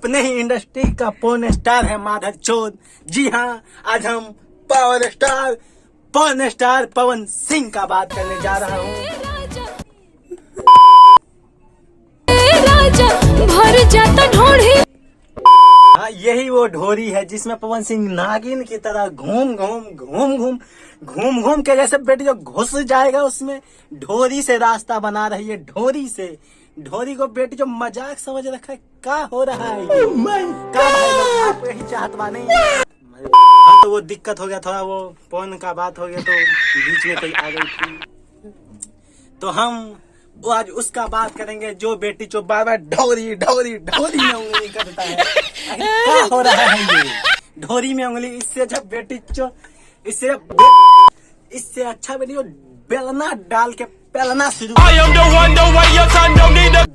अपने ही इंडस्ट्री का porn star है माधव चोद। जी हाँ, आज हम power star porn star Pawan Singh का बात करने जा रहा हूँ। भर जाता ढोढ़ी। हाँ, यही वो ढोरी है जिसमें पवन सिंह नागिन की तरह घूम घूम के जैसे बेटी जो घुस जाएगा उसमें ढोरी से रास्ता बना रही है। ढोरी को बेटी जो मजाक समझ रखा है। क्या हो रहा है ये? क्या भाई आप यही चाहत बा नहीं? हाँ, तो वो दिक्कत हो गया थोड़ा, वो पोर्न का बात हो गया तो बीच में कोई आ गई थी। तो हम वो आज उसका बात करेंगे जो बेटी जो बार बार ढोरी में उंगली करता है। क्या हो रहा है ये? ढोरी में उंगली, इससे जब बेटी चो इससे अच्छा बेटी को बेलना डाल के पेलना शुरू,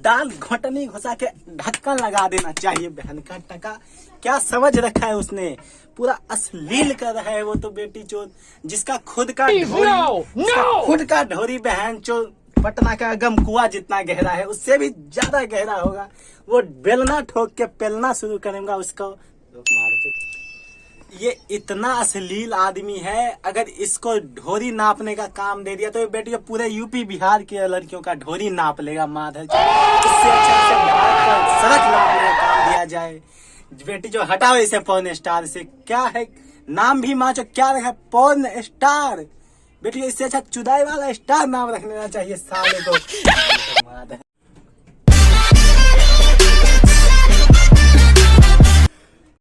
दाल घोटनी घुसा के ढक्कन लगा देना चाहिए। बहन का टका क्या समझ रखा है उसने, पूरा अश्लील कर रहा है वो तो बेटी चोद। जिसका खुद का ढोरी बहन चोद पटना का गम कुआ जितना गहरा है, उससे भी ज्यादा गहरा होगा। वो बेलना ठोक के पेलना शुरू करेगा उसको। ये इतना अश्लील आदमी है, अगर इसको ढोरी नापने का काम दे दिया तो ये बेटी पूरे यूपी बिहार के लड़कियों का ढोरी नाप लेगा माधव। इससे अच्छा से बिहार का सड़क नापने का काम दिया जाए। बेटी जो हटाओ इसे पोर्न स्टार से। क्या है नाम भी माचो, क्या रखा पोर्न स्टार। बेटी इससे अच्छा चुदाई वाला स्टार नाम रखना चाहिए साले को।